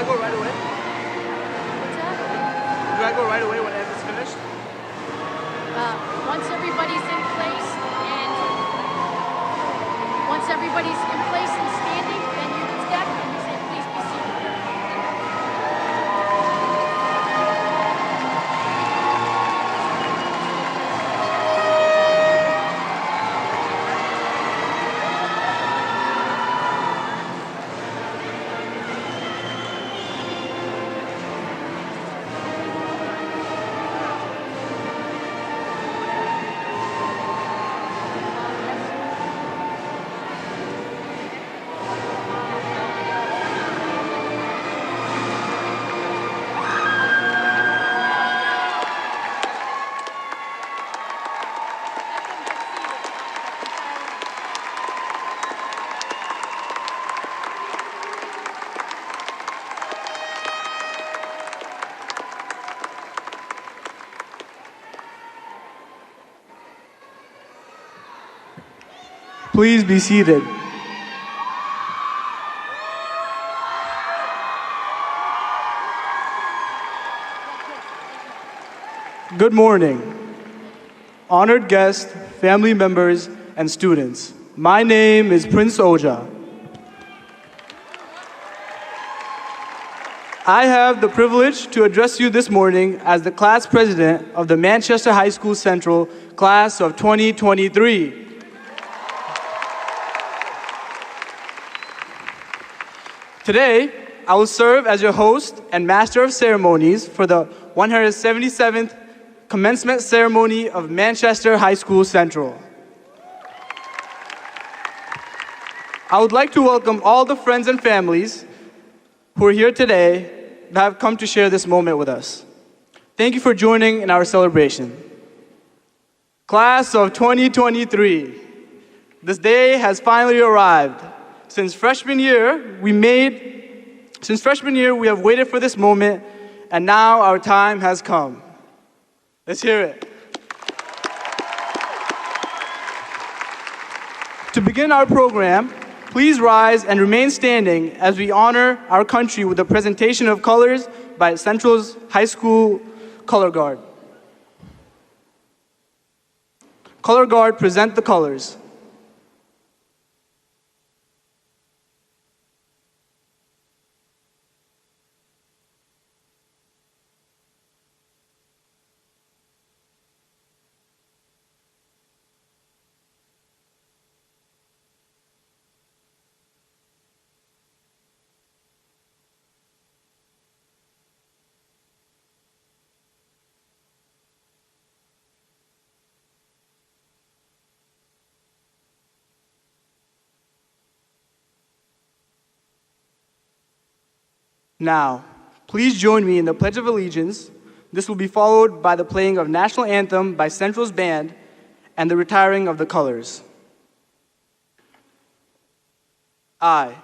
go right away? What's that? Do I go right away when it's finished? Once everybody's in place and standing, then you can step and you say, please be seated. Please be seated. Good morning, honored guests, family members, and students. My name is Prince Oja. I have the privilege to address you this morning as the class president of the Manchester High School Central class of 2023. Today, I will serve as your host and master of ceremonies for the 177th commencement ceremony of Manchester High School Central. I would like to welcome all the friends and families who are here today that have come to share this moment with us. Thank you for joining in our celebration. Class of 2023, this day has finally arrived. Since freshman year, we have waited for this moment, and now our time has come. Let's hear it. To begin our program, please rise and remain standing as we honor our country with a presentation of colors by Central's High School Color Guard. Color Guard, present the colors. Now, please join me in the Pledge of Allegiance. This will be followed by the playing of National Anthem by Central's band and the retiring of the colors. I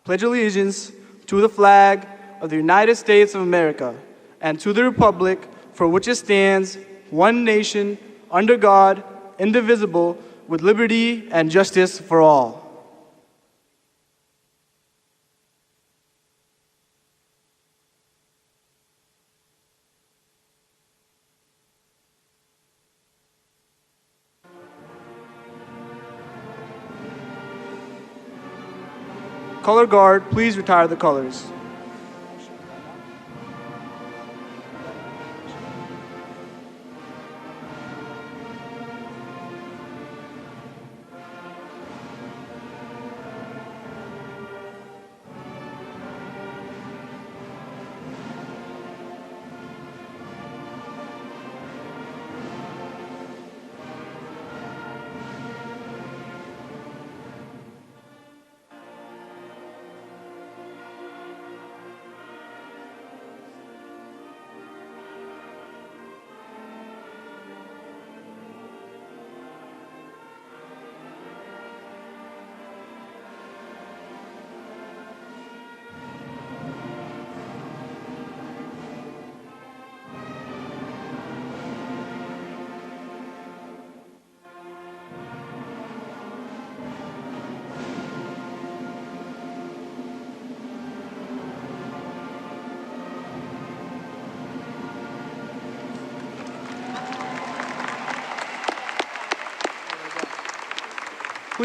pledge allegiance to the flag of the United States of America and to the republic for which it stands, one nation, under God, indivisible, with liberty and justice for all. Color Guard, please retire the colors.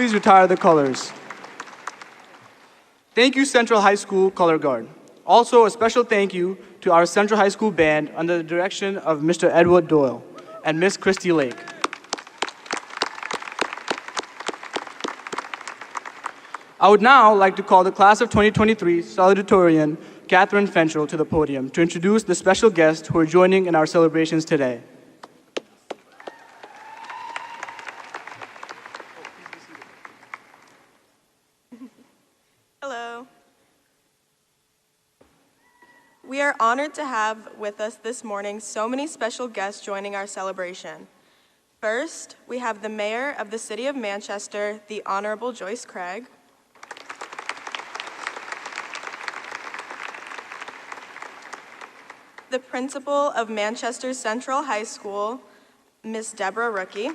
Please retire the colors. Thank you, Central High School Color Guard. Also, a special thank you to our Central High School band under the direction of Mr. Edward Doyle and Miss Christy Lake. I would now like to call the class of 2023 Valedictorian, Catherine Fenchel, to the podium to introduce the special guests who are joining in our celebrations today. Hello. We are honored to have with us this morning so many special guests joining our celebration. First, we have the Mayor of the City of Manchester, the Honorable Joyce Craig. The Principal of Manchester Central High School, Miss Deborah Rookie.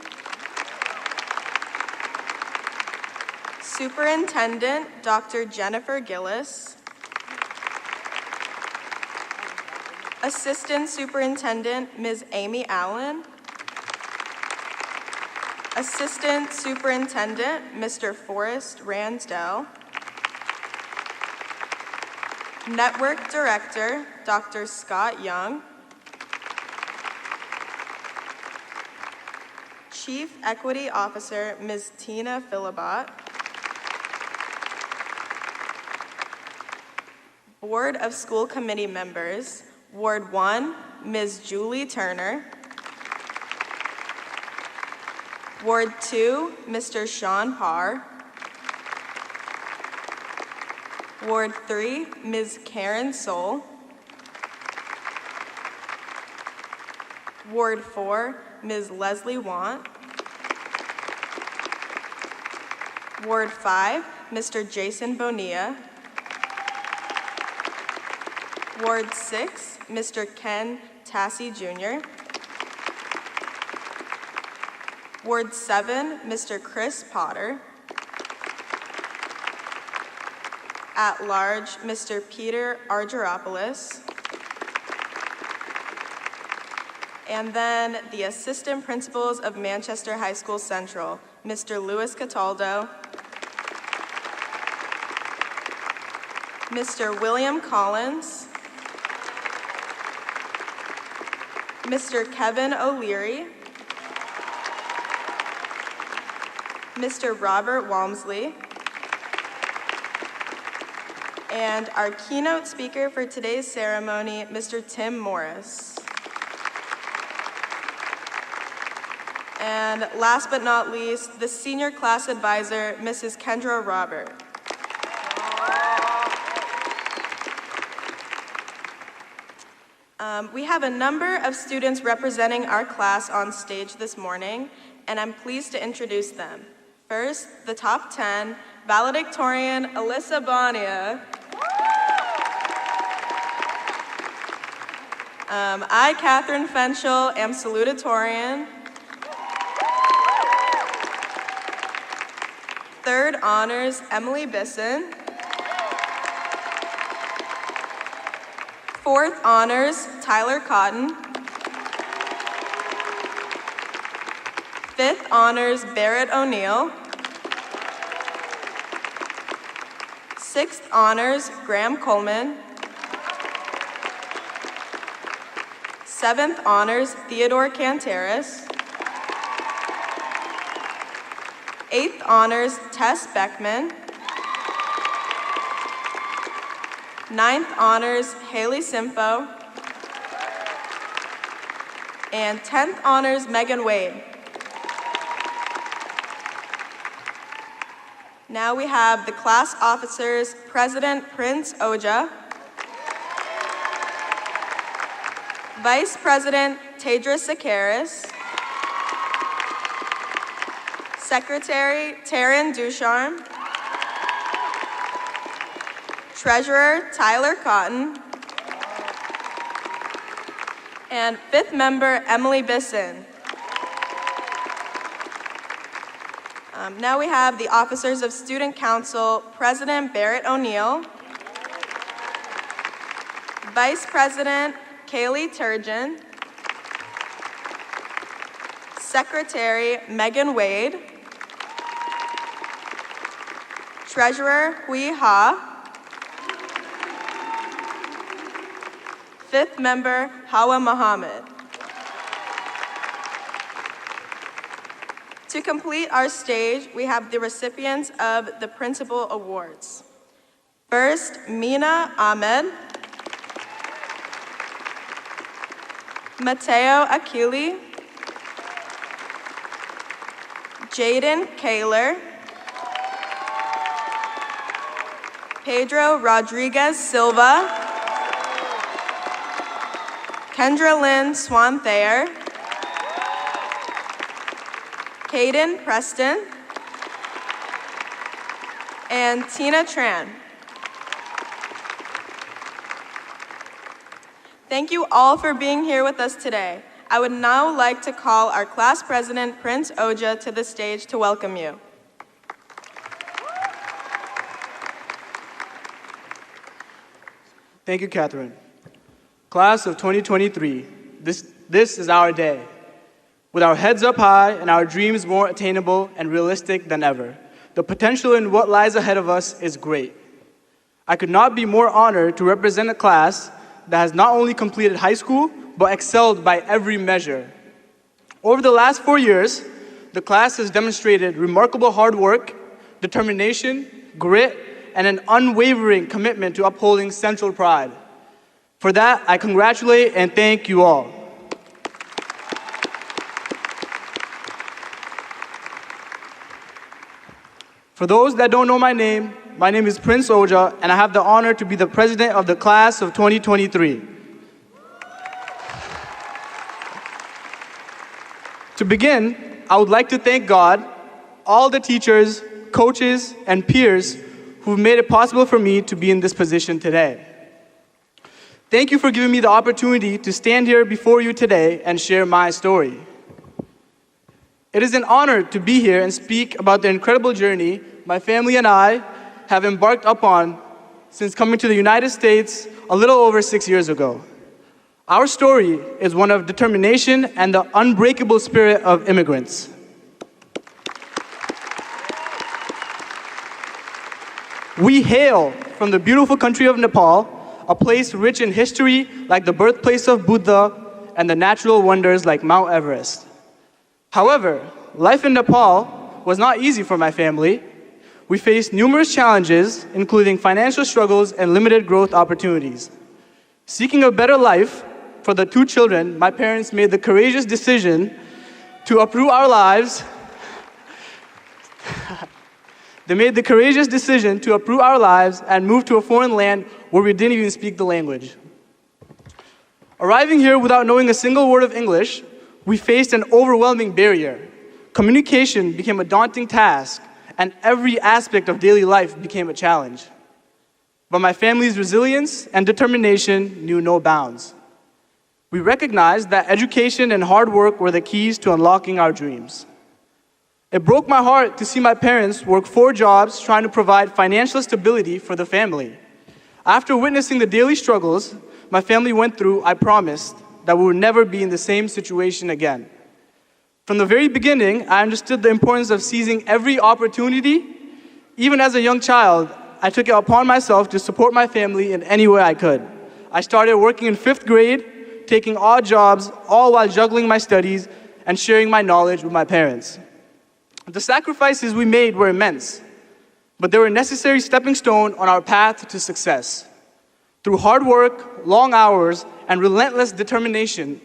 Superintendent, Dr. Jennifer Gillis. Assistant Superintendent, Ms. Amy Allen. Assistant Superintendent, Mr. Forrest Ransdell. Network Director, Dr. Scott Young. Chief Equity Officer, Ms. Tina Philibot. Board of School Committee members, Ward 1, Ms. Julie Turner. Ward 2, Mr. Sean Parr. Ward 3, Ms. Karen Soul. Ward 4, Ms. Leslie Want. Ward 5, Mr. Jason Bonilla. Ward 6, Mr. Ken Tassi Jr. Ward 7, Mr. Chris Potter. At large, Mr. Peter Argyropoulos. And then the Assistant Principals of Manchester High School Central, Mr. Louis Cataldo, Mr. William Collins, Mr. Kevin O'Leary, Mr. Robert Walmsley, and our keynote speaker for today's ceremony, Mr. Tim Morris. And last but not least, the senior class advisor, Mrs. Kendra Robert. We have a number of students representing our class on stage this morning, and I'm pleased to introduce them. First, the top 10, valedictorian Alyssa Bonia. I, Catherine Fenchel, am salutatorian. Third honors, Emily Bisson. Fourth honors, Tyler Cotton. Fifth honors, Barrett O'Neill. Sixth honors, Graham Coleman. Seventh honors, Theodore Canteris. Eighth honors, Tess Beckman. Ninth honors, Haley Simpo. And 10th honors, Megan Wade. Now we have the class officers, President Prince Oja, Vice President Tadra Sakaris, Secretary Taryn Ducharme, Treasurer Tyler Cotton, and fifth member Emily Bisson. Now we have the officers of Student Council, President Barrett O'Neill, Vice President Kaylee Turgeon, Secretary Megan Wade, Treasurer Hui Ha. Fifth member Hawa Muhammad. To complete our stage, we have the recipients of the Principal Awards. First, Mina Ahmed. Mateo Akili. Jaden Kaler. Pedro Rodriguez Silva. Kendra Lynn Swan Thayer. Caden Preston. And Tina Tran. Thank you all for being here with us today. I would now like to call our class president, Prince Oja, to the stage to welcome you. Thank you, Catherine. Class of 2023, this is our day. With our heads up high and our dreams more attainable and realistic than ever, the potential in what lies ahead of us is great. I could not be more honored to represent a class that has not only completed high school, but excelled by every measure. Over the last 4 years, the class has demonstrated remarkable hard work, determination, grit, and an unwavering commitment to upholding central pride. For that, I congratulate and thank you all. For those that don't know my name is Prince Oja, and I have the honor to be the president of the class of 2023. To begin, I would like to thank God, all the teachers, coaches, and peers who've made it possible for me to be in this position today. Thank you for giving me the opportunity to stand here before you today and share my story. It is an honor to be here and speak about the incredible journey my family and I have embarked upon since coming to the United States a little over 6 years ago. Our story is one of determination and the unbreakable spirit of immigrants. We hail from the beautiful country of Nepal, a place rich in history like the birthplace of Buddha and the natural wonders like Mount Everest. However, life in Nepal was not easy for my family. We faced numerous challenges, including financial struggles and limited growth opportunities. Seeking a better life for the 2 children, my parents made the courageous decision to uproot our lives. They made the courageous decision to uproot our lives and move to a foreign land where we didn't even speak the language. Arriving here without knowing a single word of English, we faced an overwhelming barrier. Communication became a daunting task, and every aspect of daily life became a challenge. But my family's resilience and determination knew no bounds. We recognized that education and hard work were the keys to unlocking our dreams. It broke my heart to see my parents work 4 jobs trying to provide financial stability for the family. After witnessing the daily struggles my family went through, I promised that we would never be in the same situation again. From the very beginning, I understood the importance of seizing every opportunity. Even as a young child, I took it upon myself to support my family in any way I could. I started working in 5th grade, taking odd jobs, all while juggling my studies and sharing my knowledge with my parents. The sacrifices we made were immense, but they were a necessary stepping stone on our path to success. Through hard work, long hours, and relentless determination,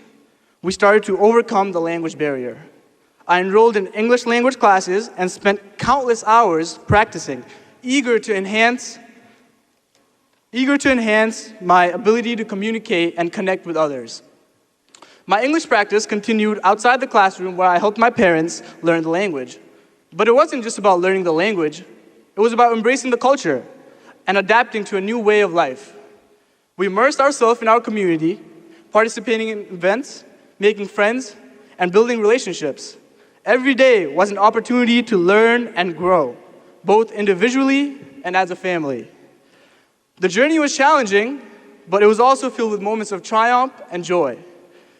we started to overcome the language barrier. I enrolled in English language classes and spent countless hours practicing, eager to enhance my ability to communicate and connect with others. My English practice continued outside the classroom where I helped my parents learn the language. But it wasn't just about learning the language. It was about embracing the culture and adapting to a new way of life. We immersed ourselves in our community, participating in events, making friends, and building relationships. Every day was an opportunity to learn and grow, both individually and as a family. The journey was challenging, but it was also filled with moments of triumph and joy.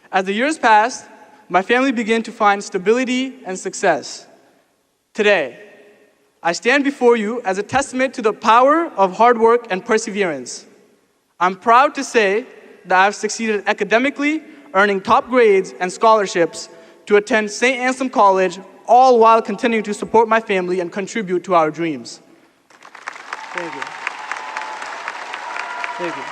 As the years passed, my family began to find stability and success. Today, I stand before you as a testament to the power of hard work and perseverance. I'm proud to say that I've succeeded academically, earning top grades and scholarships to attend St. Anselm College, all while continuing to support my family and contribute to our dreams. Thank you. Thank you.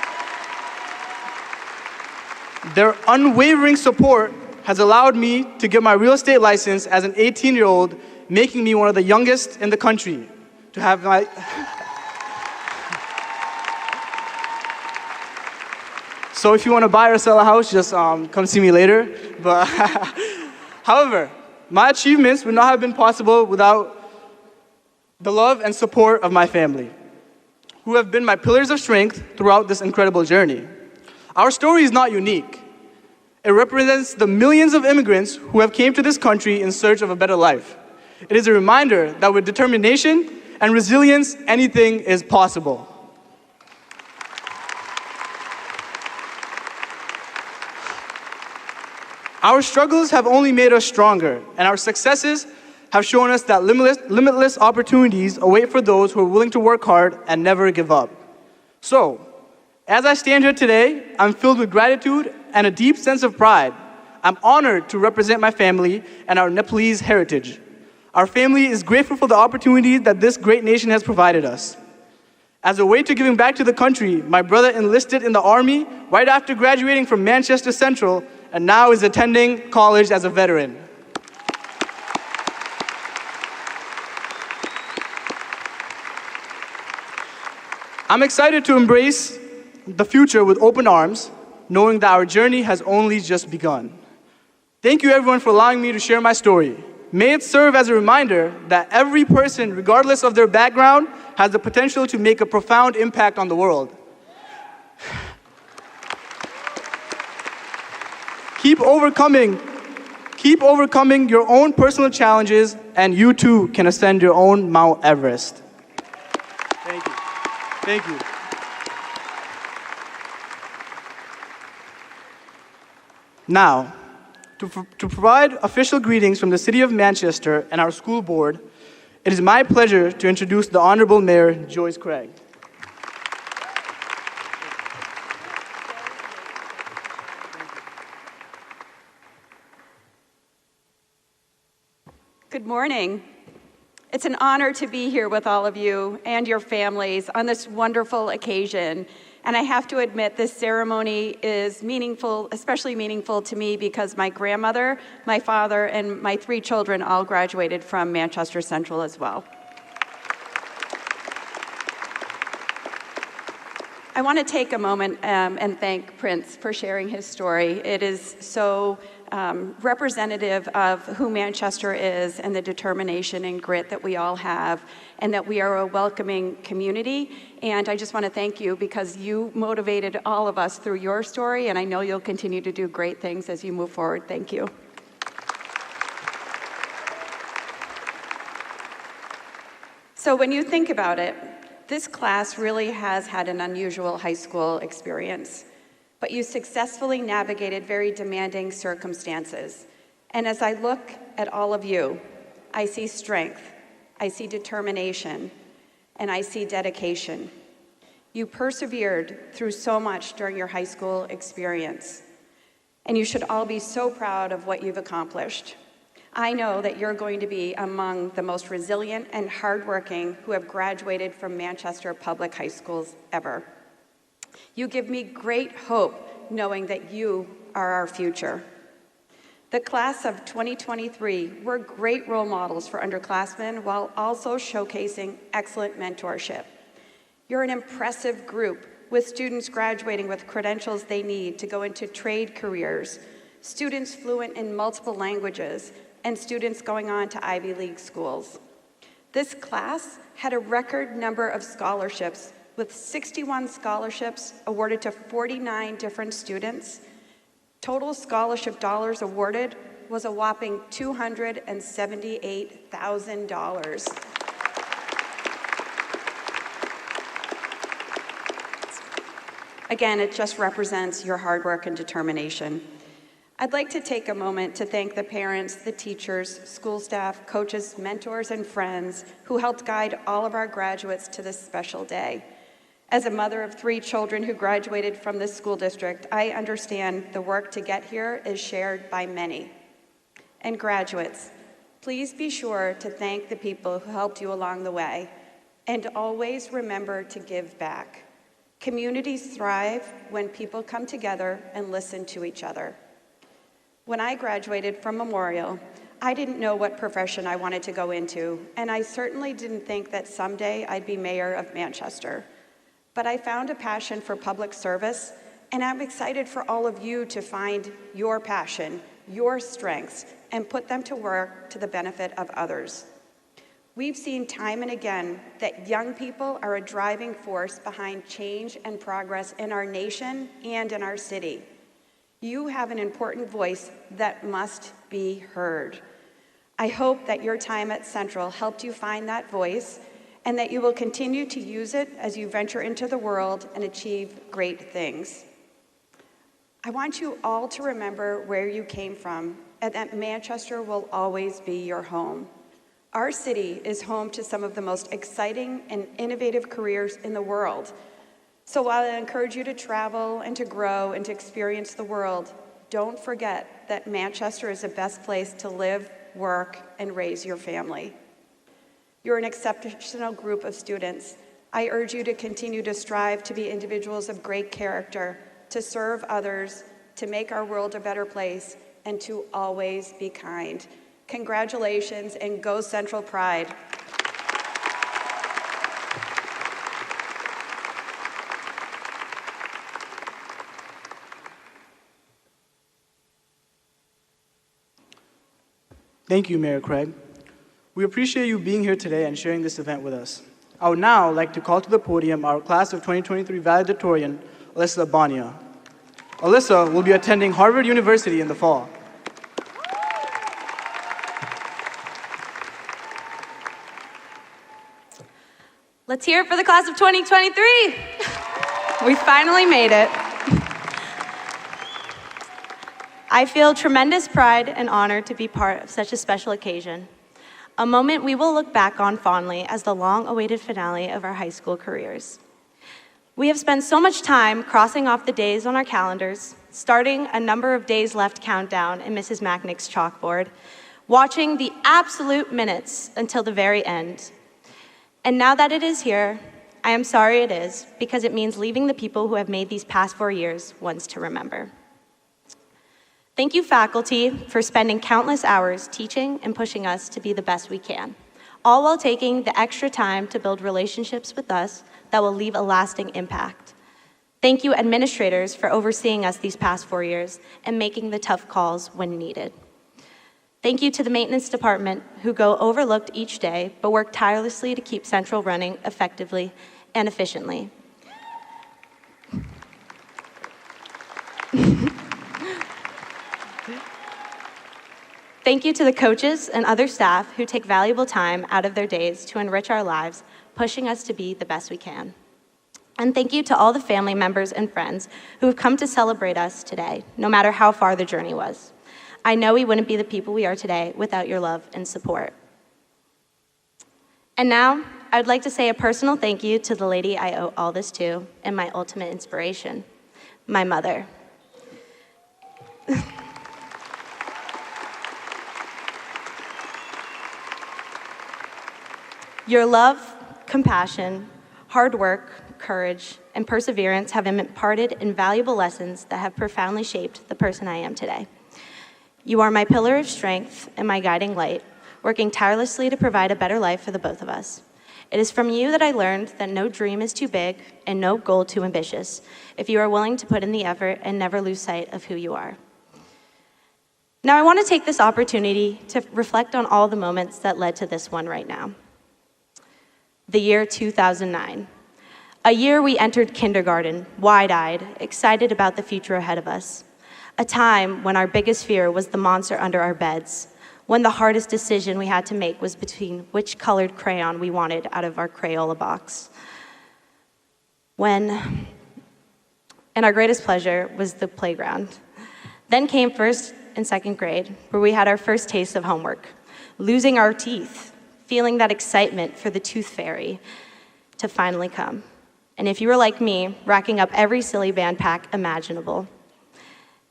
Their unwavering support has allowed me to get my real estate license as an 18-year-old, making me one of the youngest in the country to have my... So if you want to buy or sell a house, just come see me later. But however, my achievements would not have been possible without the love and support of my family, who have been my pillars of strength throughout this incredible journey. Our story is not unique. It represents the millions of immigrants who have came to this country in search of a better life. It is a reminder that with determination and resilience, anything is possible. Our struggles have only made us stronger, and our successes have shown us that limitless opportunities await for those who are willing to work hard and never give up. So, as I stand here today, I'm filled with gratitude and a deep sense of pride. I'm honored to represent my family and our Nepalese heritage. Our family is grateful for the opportunity that this great nation has provided us. As a way to giving back to the country, my brother enlisted in the Army right after graduating from Manchester Central and now is attending college as a veteran. I'm excited to embrace the future with open arms, knowing that our journey has only just begun. Thank you everyone for allowing me to share my story. May it serve as a reminder that every person, regardless of their background, has the potential to make a profound impact on the world. Keep overcoming your own personal challenges, and you too can ascend your own Mount Everest. Thank you. Thank you. Now, to provide official greetings from the City of Manchester and our school board, it is my pleasure to introduce the Honorable Mayor, Joyce Craig. Good morning. It's an honor to be here with all of you and your families on this wonderful occasion. And I have to admit, this ceremony is meaningful, especially meaningful to me because my grandmother, my father, and my 3 children all graduated from Manchester Central as well. I want to take a moment and thank Prince for sharing his story. It is so representative of who Manchester is and the determination and grit that we all have, and that we are a welcoming community. And I just want to thank you because you motivated all of us through your story, and I know you'll continue to do great things as you move forward. Thank you. So when you think about it, this class really has had an unusual high school experience, but you successfully navigated very demanding circumstances. And as I look at all of you, I see strength, I see determination, and I see dedication. You persevered through so much during your high school experience, and you should all be so proud of what you've accomplished. I know that you're going to be among the most resilient and hardworking who have graduated from Manchester public high schools ever. You give me great hope knowing that you are our future. The class of 2023 were great role models for underclassmen while also showcasing excellent mentorship. You're an impressive group with students graduating with credentials they need to go into trade careers, students fluent in multiple languages, and students going on to Ivy League schools. This class had a record number of scholarships, with 61 scholarships awarded to 49 different students. Total scholarship dollars awarded was a whopping $278,000. Again, it just represents your hard work and determination. I'd like to take a moment to thank the parents, the teachers, school staff, coaches, mentors, and friends who helped guide all of our graduates to this special day. As a mother of 3 children who graduated from this school district, I understand the work to get here is shared by many. And graduates, please be sure to thank the people who helped you along the way, and always remember to give back. Communities thrive when people come together and listen to each other. When I graduated from Memorial, I didn't know what profession I wanted to go into, and I certainly didn't think that someday I'd be mayor of Manchester. But I found a passion for public service, and I'm excited for all of you to find your passion, your strengths, and put them to work to the benefit of others. We've seen time and again that young people are a driving force behind change and progress in our nation and in our city. You have an important voice that must be heard. I hope that your time at Central helped you find that voice and that you will continue to use it as you venture into the world and achieve great things. I want you all to remember where you came from and that Manchester will always be your home. Our city is home to some of the most exciting and innovative careers in the world. So while I encourage you to travel and to grow and to experience the world, don't forget that Manchester is the best place to live, work, and raise your family. You're an exceptional group of students. I urge you to continue to strive to be individuals of great character, to serve others, to make our world a better place, and to always be kind. Congratulations, and go Central Pride. Thank you, Mayor Craig. We appreciate you being here today and sharing this event with us. I would now like to call to the podium our class of 2023 valedictorian, Alyssa Bonia. Alyssa will be attending Harvard University in the fall. Let's hear it for the class of 2023. We finally made it. I feel tremendous pride and honor to be part of such a special occasion, a moment we will look back on fondly as the long-awaited finale of our high school careers. We have spent so much time crossing off the days on our calendars, starting a number of days left countdown in Mrs. Macknick's chalkboard, watching the absolute minutes until the very end. And now that it is here, I am sorry it is, because it means leaving the people who have made these past 4 years ones to remember. Thank you, faculty, for spending countless hours teaching and pushing us to be the best we can, all while taking the extra time to build relationships with us that will leave a lasting impact. Thank you, administrators, for overseeing us these past 4 years and making the tough calls when needed. Thank you to the maintenance department, who go overlooked each day, but work tirelessly to keep Central running effectively and efficiently. Thank you to the coaches and other staff who take valuable time out of their days to enrich our lives, pushing us to be the best we can. And thank you to all the family members and friends who have come to celebrate us today, no matter how far the journey was. I know we wouldn't be the people we are today without your love and support. And now, I would like to say a personal thank you to the lady I owe all this to and my ultimate inspiration, my mother. Your love, compassion, hard work, courage, and perseverance have imparted invaluable lessons that have profoundly shaped the person I am today. You are my pillar of strength and my guiding light, working tirelessly to provide a better life for the both of us. It is from you that I learned that no dream is too big and no goal too ambitious if you are willing to put in the effort and never lose sight of who you are. Now I want to take this opportunity to reflect on all the moments that led to this one right now. The year 2009. A year we entered kindergarten, wide-eyed, excited about the future ahead of us. A time when our biggest fear was the monster under our beds, when the hardest decision we had to make was between which colored crayon we wanted out of our Crayola box. And our greatest pleasure was the playground. Then came first and second grade, where we had our first taste of homework, losing our teeth, feeling that excitement for the tooth fairy to finally come. And if you were like me, racking up every silly band pack imaginable.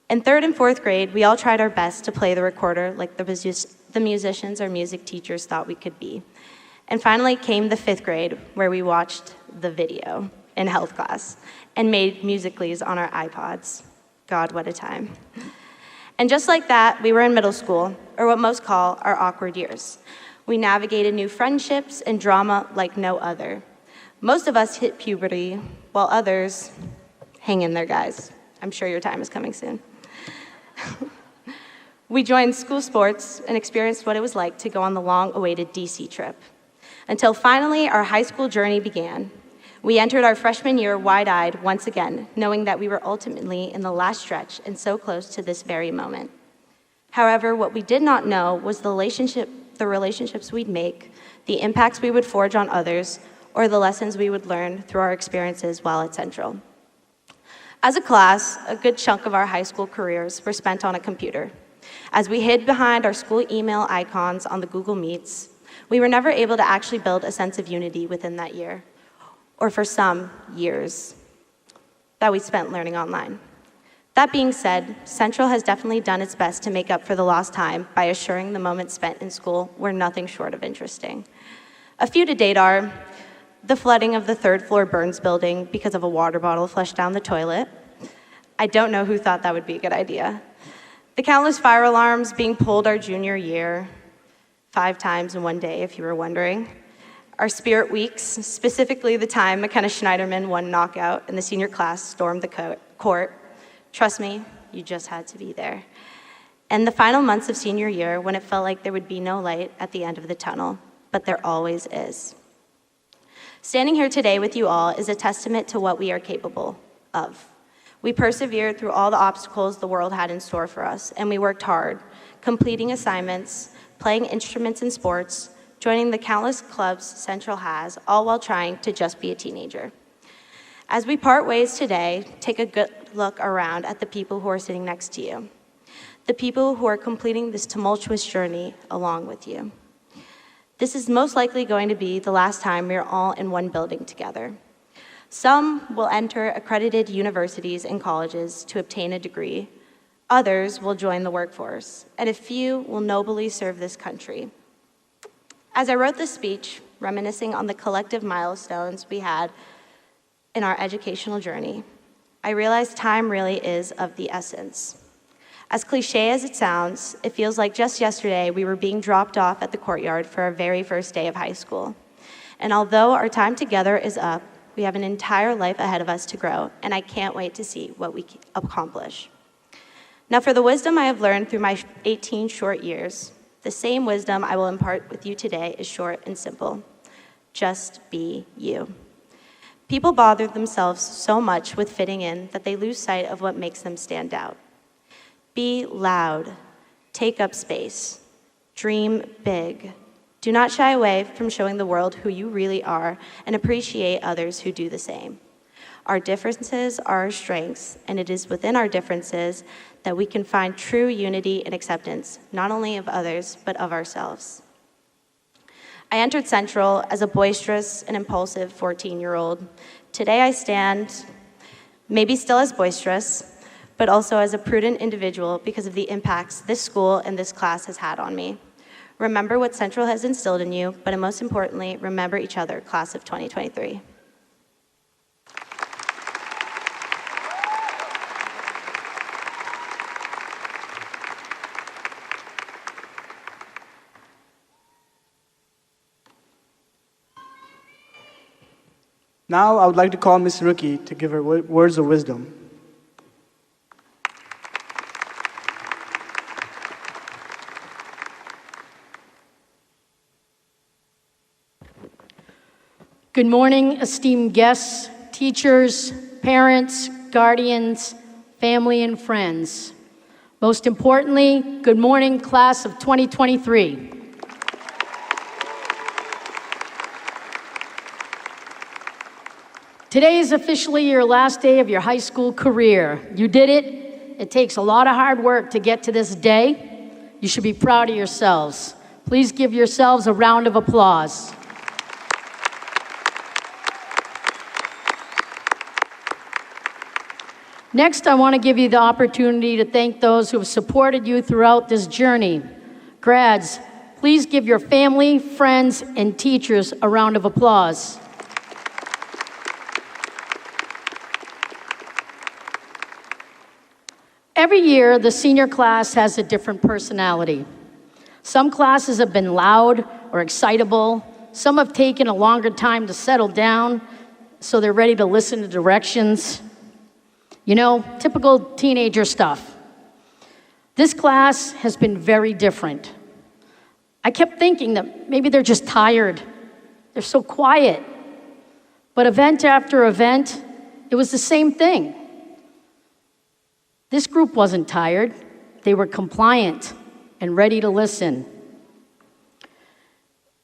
In third and fourth grade, we all tried our best to play the recorder like the musicians or music teachers thought we could be. And finally came the fifth grade, where we watched the video in health class and made musicallys on our iPods. God, what a time. And just like that, we were in middle school, or what most call our awkward years. We navigated new friendships and drama like no other. Most of us hit puberty, while others, hang in there, guys. I'm sure your time is coming soon. We joined school sports and experienced what it was like to go on the long-awaited DC trip. Until finally, our high school journey began. We entered our freshman year wide-eyed once again, knowing that we were ultimately in the last stretch and so close to this very moment. However, what we did not know was the relationships we'd make, the impacts we would forge on others, or the lessons we would learn through our experiences while at Central. As a class, a good chunk of our high school careers were spent on a computer. As we hid behind our school email icons on the Google Meets, we were never able to actually build a sense of unity within that year, or for some years that we spent learning online. That being said, Central has definitely done its best to make up for the lost time by assuring the moments spent in school were nothing short of interesting. A few to date are the flooding of the third floor Burns building because of a water bottle flushed down the toilet. I don't know who thought that would be a good idea. The countless fire alarms being pulled our junior year, 5 times in one day, if you were wondering. Our spirit weeks, specifically the time McKenna Schneiderman won knockout and the senior class stormed the court. Trust me, you just had to be there. And the final months of senior year when it felt like there would be no light at the end of the tunnel, but there always is. Standing here today with you all is a testament to what we are capable of. We persevered through all the obstacles the world had in store for us, and we worked hard, completing assignments, playing instruments in sports, joining the countless clubs Central has, all while trying to just be a teenager. As we part ways today, take a good look around at the people who are sitting next to you, the people who are completing this tumultuous journey along with you. This is most likely going to be the last time we are all in one building together. Some will enter accredited universities and colleges to obtain a degree. Others will join the workforce, and a few will nobly serve this country. As I wrote this speech, reminiscing on the collective milestones we had in our educational journey, I realized time really is of the essence. As cliche as it sounds, it feels like just yesterday we were being dropped off at the courtyard for our very first day of high school. And although our time together is up, we have an entire life ahead of us to grow, and I can't wait to see what we accomplish. Now, for the wisdom I have learned through my 18 short years, the same wisdom I will impart with you today is short and simple. Just be you. People bother themselves so much with fitting in that they lose sight of what makes them stand out. Be loud, take up space, dream big. Do not shy away from showing the world who you really are and appreciate others who do the same. Our differences are our strengths, and it is within our differences that we can find true unity and acceptance, not only of others, but of ourselves. I entered Central as a boisterous and impulsive 14-year-old. Today I stand, maybe still as boisterous, but also as a prudent individual because of the impacts this school and this class has had on me. Remember what Central has instilled in you, but most importantly, remember each other, class of 2023. Now I would like to call Ms. Rookie to give her words of wisdom. Good morning, esteemed guests, teachers, parents, guardians, family, and friends. Most importantly, good morning, class of 2023. Today is officially your last day of your high school career. You did it, It takes a lot of hard work to get to this day. You should be proud of yourselves. Please give yourselves a round of applause. Next, I want to give you the opportunity to thank those who have supported you throughout this journey. Grads, please give your family, friends, and teachers a round of applause. Every year, the senior class has a different personality. Some classes have been loud or excitable. Some have taken a longer time to settle down, so they're ready to listen to directions. You know, typical teenager stuff. This class has been very different. I kept thinking that maybe they're just tired. They're so quiet. But event after event, it was the same thing. This group wasn't tired. They were compliant and ready to listen.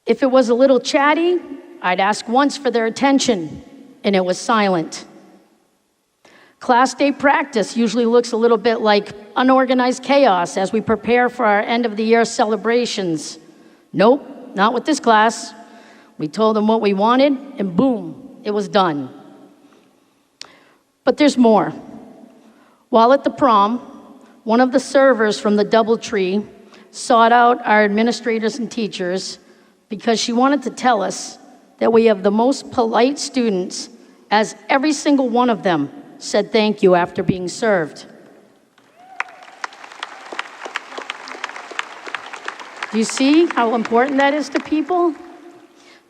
If it was a little chatty, I'd ask once for their attention, and it was silent. Class day practice usually looks a little bit like unorganized chaos as we prepare for our end of the year celebrations. Nope, not with this class. We told them what we wanted, and boom, it was done. But there's more. While at the prom, one of the servers from the DoubleTree sought out our administrators and teachers because she wanted to tell us that we have the most polite students, as every single one of them said thank you after being served. Do you see how important that is to people?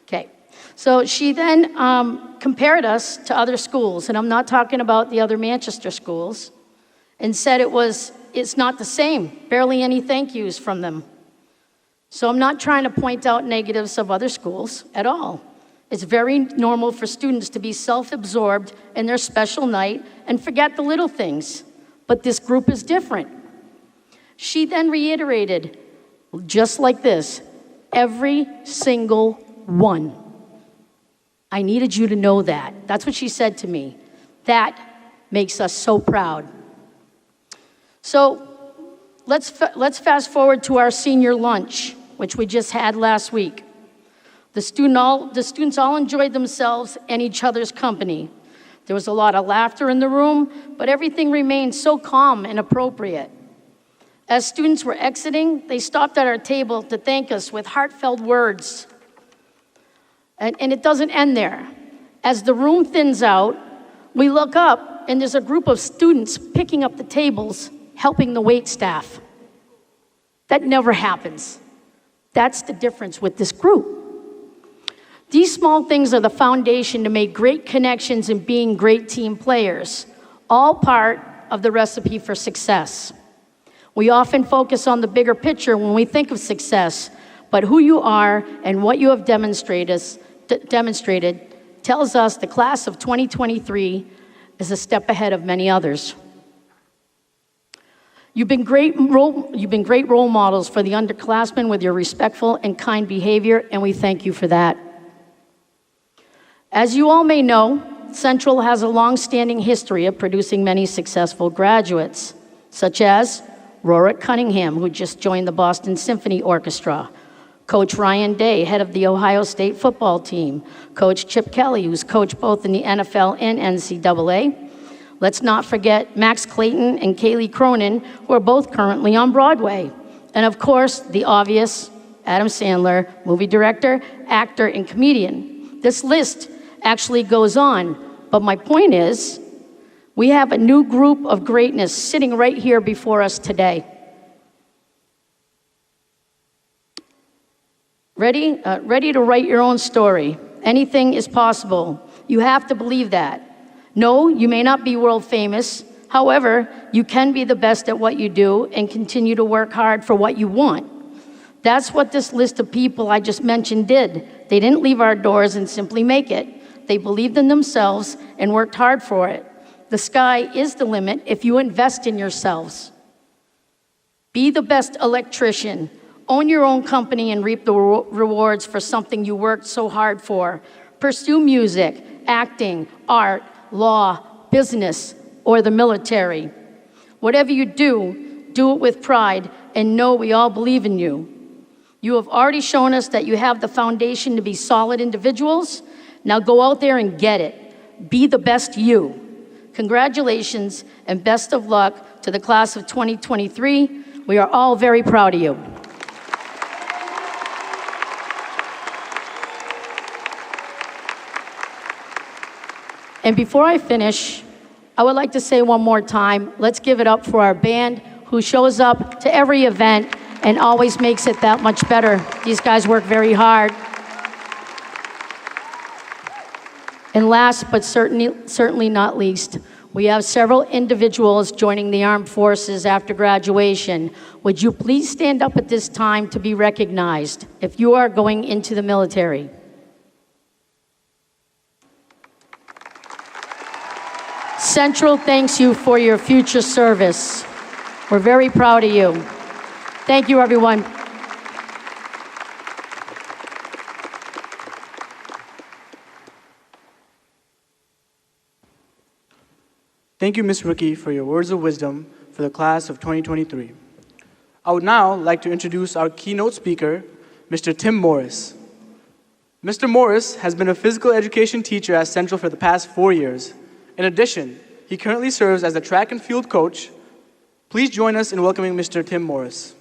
Okay, so she then compared us to other schools, and I'm not talking about the other Manchester schools, and said it's not the same, barely any thank yous from them. So I'm not trying to point out negatives of other schools at all. It's very normal for students to be self-absorbed in their special night and forget the little things, but this group is different. She then reiterated, just like this, every single one. I needed you to know that. That's what she said to me. That makes us so proud. So let's fast forward to our senior lunch, which we just had last week. The students all enjoyed themselves and each other's company. There was a lot of laughter in the room, but everything remained so calm and appropriate. As students were exiting, they stopped at our table to thank us with heartfelt words. And it doesn't end there. As the room thins out, we look up and there's a group of students picking up the tables, helping the wait staff. That never happens. That's the difference with this group. These small things are the foundation to make great connections and being great team players, all part of the recipe for success. We often focus on the bigger picture when we think of success, but who you are and what you have demonstrated tells us the class of 2023 is a step ahead of many others. You've been great role models for the underclassmen with your respectful and kind behavior, and we thank you for that. As you all may know, Central has a long-standing history of producing many successful graduates, such as Rorick Cunningham, who just joined the Boston Symphony Orchestra, Coach Ryan Day, head of the Ohio State football team, Coach Chip Kelly, who's coached both in the NFL and NCAA. Let's not forget Max Clayton and Kaylee Cronin, who are both currently on Broadway. And of course, the obvious, Adam Sandler, movie director, actor, and comedian. This list actually goes on, but my point is, we have a new group of greatness sitting right here before us today. Ready? Ready to write your own story. Anything is possible. You have to believe that. No, you may not be world famous. However, you can be the best at what you do and continue to work hard for what you want. That's what this list of people I just mentioned did. They didn't leave our doors and simply make it. They believed in themselves and worked hard for it. The sky is the limit if you invest in yourselves. Be the best electrician. Own your own company and reap the rewards for something you worked so hard for. Pursue music, acting, art, law, business, or the military. Whatever you do it with pride, and know we all believe in you. You have already shown us that you have the foundation to be solid individuals. Now go out there and get it. Be the best you. Congratulations and best of luck to the class of 2023. We are all very proud of you. And before I finish, I would like to say one more time, let's give it up for our band who shows up to every event and always makes it that much better. These guys work very hard. And last but certainly not least, we have several individuals joining the armed forces after graduation. Would you please stand up at this time to be recognized if you are going into the military? Central thanks you for your future service. We're very proud of you. Thank you, everyone. Thank you, Ms. Rookie, for your words of wisdom for the class of 2023. I would now like to introduce our keynote speaker, Mr. Tim Morris. Mr. Morris has been a physical education teacher at Central for the past 4 years. In addition, he currently serves as a track and field coach. Please join us in welcoming Mr. Tim Morris.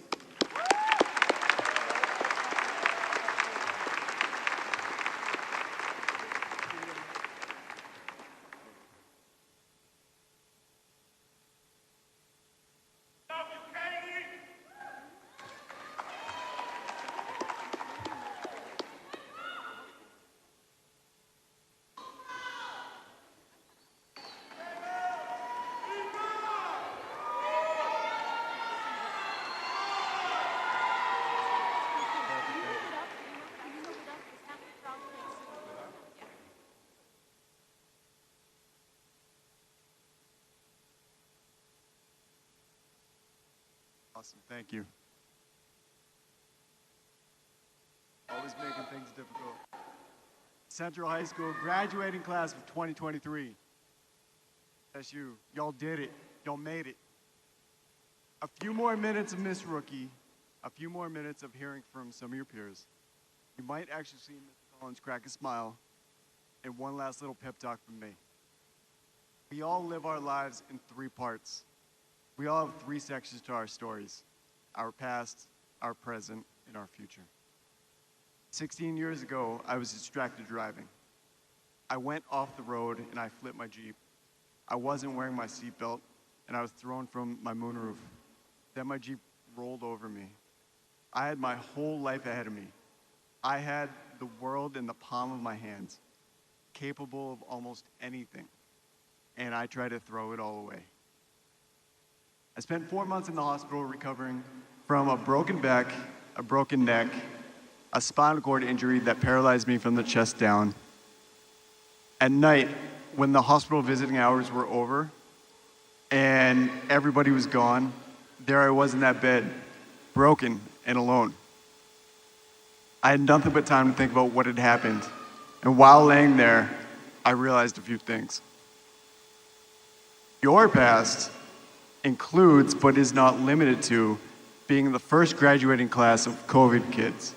Awesome, thank you. Always making things difficult. Central High School graduating class of 2023. That's you. Y'all did it. Y'all made it. A few more minutes of Miss Rookie, a few more minutes of hearing from some of your peers. You might actually see Mr. Collins crack a smile, and one last little pep talk from me. We all live our lives in 3 parts. We all have 3 sections to our stories: our past, our present, and our future. 16 years ago, I was distracted driving. I went off the road and I flipped my Jeep. I wasn't wearing my seatbelt and I was thrown from my moonroof. Then my Jeep rolled over me. I had my whole life ahead of me. I had the world in the palm of my hands, capable of almost anything, and I tried to throw it all away. I spent 4 months in the hospital recovering from a broken back, a broken neck, a spinal cord injury that paralyzed me from the chest down. At night, when the hospital visiting hours were over and everybody was gone, there I was in that bed, broken and alone. I had nothing but time to think about what had happened. And while laying there, I realized a few things. Your past includes, but is not limited to, being the first graduating class of COVID kids.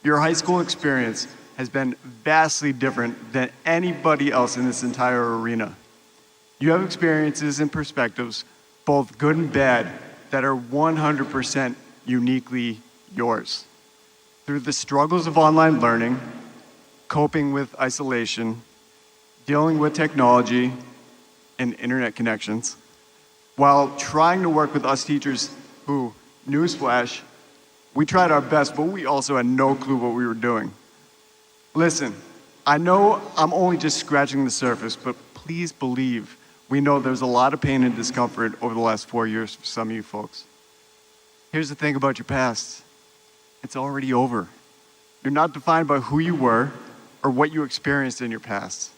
Your high school experience has been vastly different than anybody else in this entire arena. You have experiences and perspectives, both good and bad, that are 100% uniquely yours. Through the struggles of online learning, coping with isolation, dealing with technology and internet connections, while trying to work with us teachers who, newsflash, we tried our best, but we also had no clue what we were doing. Listen, I know I'm only just scratching the surface, but please believe we know there's a lot of pain and discomfort over the last 4 years for some of you folks. Here's the thing about your past. It's already over. You're not defined by who you were or what you experienced in your past.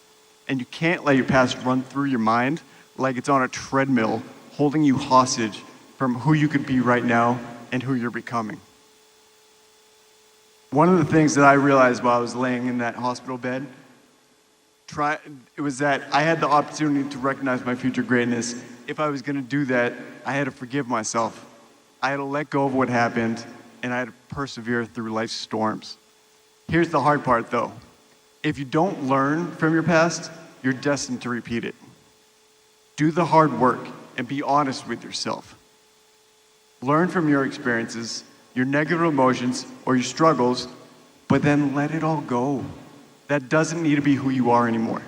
And you can't let your past run through your mind like it's on a treadmill, holding you hostage from who you could be right now and who you're becoming. One of the things that I realized while I was laying in that hospital bed, it was that I had the opportunity to recognize my future greatness. If I was going to do that, I had to forgive myself. I had to let go of what happened, and I had to persevere through life's storms. Here's the hard part, though. If you don't learn from your past, you're destined to repeat it. Do the hard work and be honest with yourself. Learn from your experiences, your negative emotions, or your struggles, but then let it all go. That doesn't need to be who you are anymore.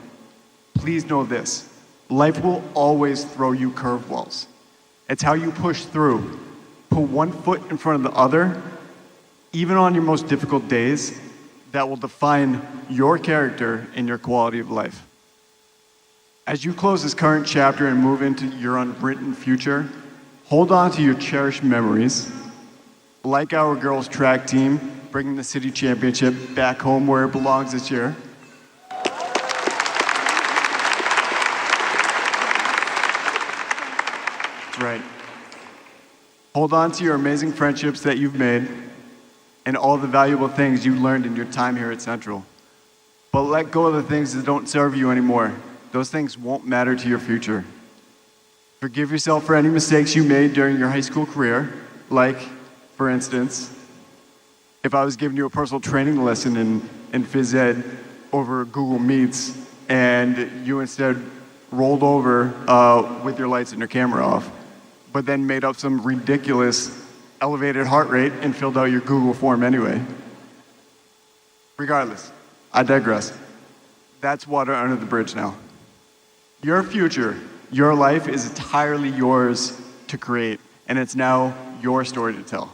Please know this. Life will always throw you curveballs. It's how you push through. Put one foot in front of the other, even on your most difficult days, that will define your character and your quality of life. As you close this current chapter and move into your unwritten future, hold on to your cherished memories. Like our girls' track team, bringing the city championship back home where it belongs this year. That's right. Hold on to your amazing friendships that you've made and all the valuable things you learned in your time here at Central. But let go of the things that don't serve you anymore. Those things won't matter to your future. Forgive yourself for any mistakes you made during your high school career, like, for instance, if I was giving you a personal training lesson in phys ed over Google Meets and you instead rolled over with your lights and your camera off, but then made up some ridiculous elevated heart rate and filled out your Google form anyway. Regardless, I digress. That's water under the bridge now. Your future, your life is entirely yours to create, and it's now your story to tell.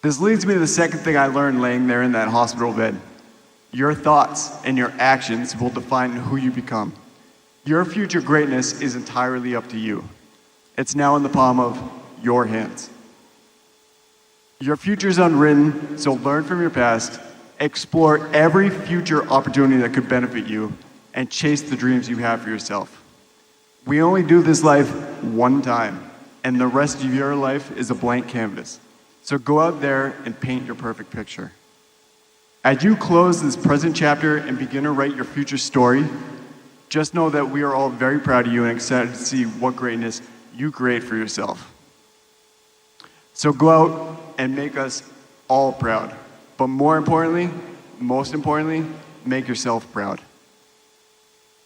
This leads me to the second thing I learned laying there in that hospital bed. Your thoughts and your actions will define who you become. Your future greatness is entirely up to you. It's now in the palm of your hands. Your future is unwritten, so learn from your past, explore every future opportunity that could benefit you, and chase the dreams you have for yourself. We only do this life one time, and the rest of your life is a blank canvas. So go out there and paint your perfect picture. As you close this present chapter and begin to write your future story, just know that we are all very proud of you and excited to see what greatness you create for yourself. So go out and make us all proud. But most importantly, make yourself proud.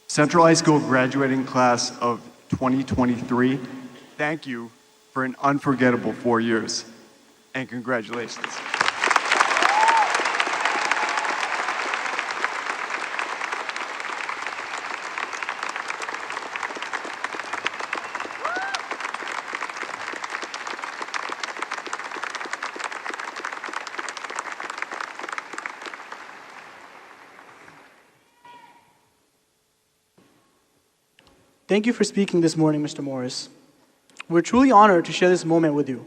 Central High School graduating class of 2023, thank you for an unforgettable 4 years, and congratulations. Thank you for speaking this morning, Mr. Morris. We're truly honored to share this moment with you.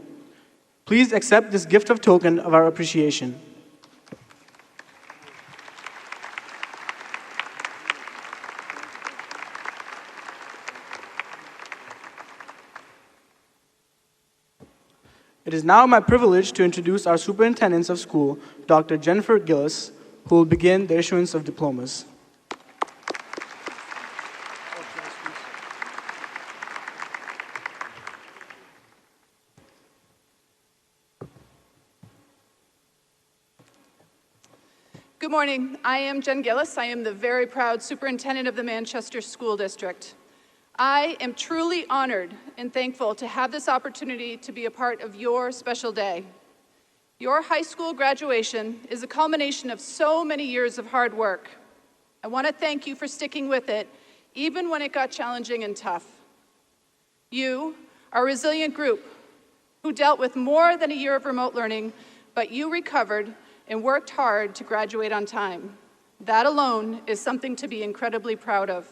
Please accept this gift of token of our appreciation. It is now my privilege to introduce our superintendents of school, Dr. Jennifer Gillis, who will begin the issuance of diplomas. Good morning. I am Jen Gillis. I am the very proud superintendent of the Manchester School District. I am truly honored and thankful to have this opportunity to be a part of your special day. Your high school graduation is a culmination of so many years of hard work. I want to thank you for sticking with it, even when it got challenging and tough. You are a resilient group who dealt with more than a year of remote learning, but you recovered and worked hard to graduate on time. That alone is something to be incredibly proud of.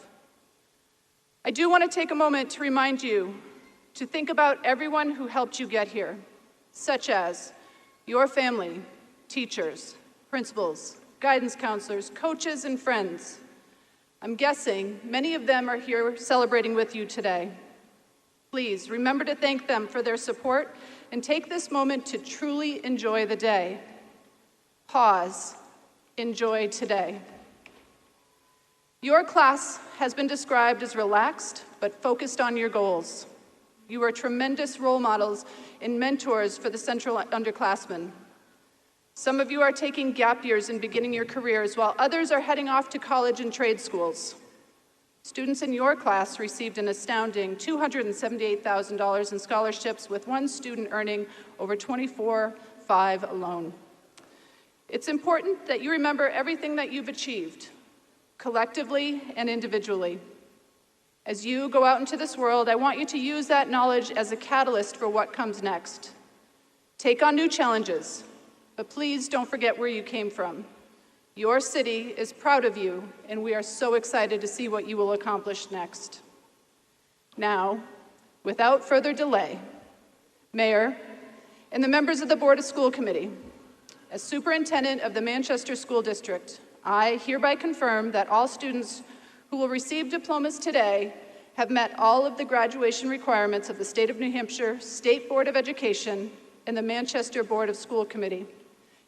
I do want to take a moment to remind you to think about everyone who helped you get here, such as your family, teachers, principals, guidance counselors, coaches, and friends. I'm guessing many of them are here celebrating with you today. Please remember to thank them for their support and take this moment to truly enjoy the day. Pause. Enjoy today. Your class has been described as relaxed but focused on your goals. You are tremendous role models and mentors for the Central underclassmen. Some of you are taking gap years and beginning your careers, while others are heading off to college and trade schools. Students in your class received an astounding $278,000 in scholarships, with one student earning over $24,500 alone. It's important that you remember everything that you've achieved, collectively and individually. As you go out into this world, I want you to use that knowledge as a catalyst for what comes next. Take on new challenges, but please don't forget where you came from. Your city is proud of you, and we are so excited to see what you will accomplish next. Now, without further delay, Mayor and the members of the Board of School Committee, as Superintendent of the Manchester School District, I hereby confirm that all students who will receive diplomas today have met all of the graduation requirements of the State of New Hampshire State Board of Education and the Manchester Board of School Committee,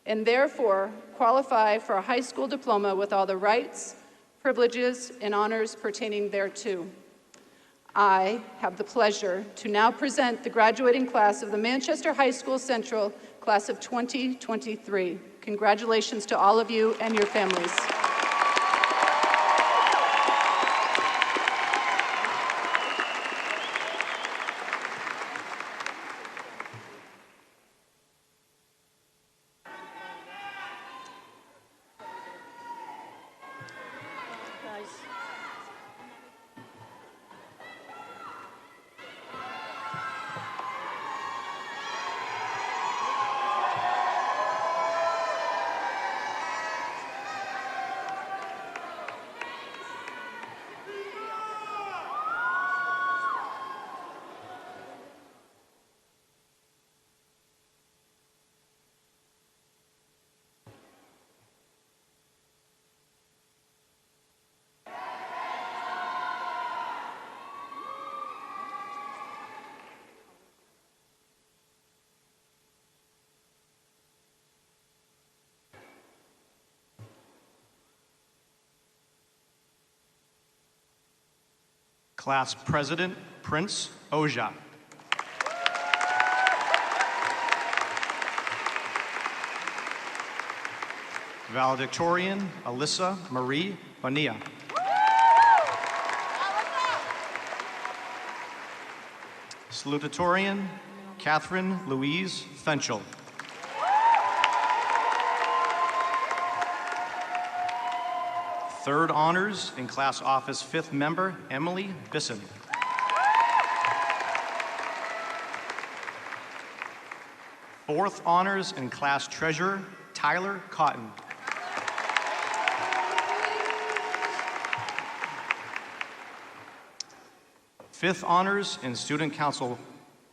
and therefore qualify for a high school diploma with all the rights, privileges, and honors pertaining thereto. I have the pleasure to now present the graduating class of the Manchester High School Central class of 2023. Congratulations to all of you and your families. Class President, Prince Oja. Valedictorian, Alyssa Marie Bonilla. Salutatorian, Catherine Louise Fenchel. Third honors in class office 5th member, Emily Bisson. Fourth honors in class treasurer, Tyler Cotton. Fifth honors in student council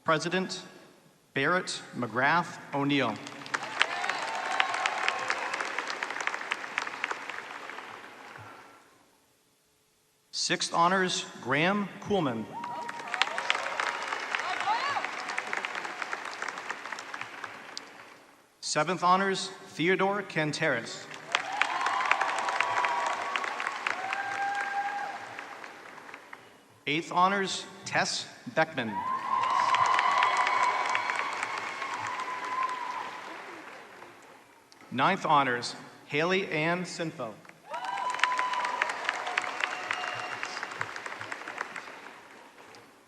president, Barrett McGrath O'Neill. Sixth honors, Graham Kuhlman. Seventh honors, Theodore Canteras. Eighth honors, Tess Beckman. Ninth honors, Haley Ann Sinfo.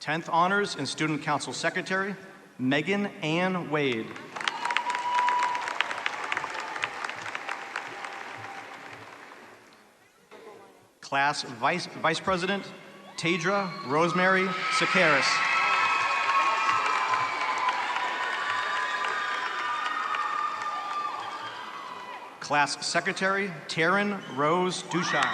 10th honors in student council secretary, Megan Ann Wade. Class Vice President, Tadra Rosemary Sakaris. Class Secretary, Taryn Rose Duchan.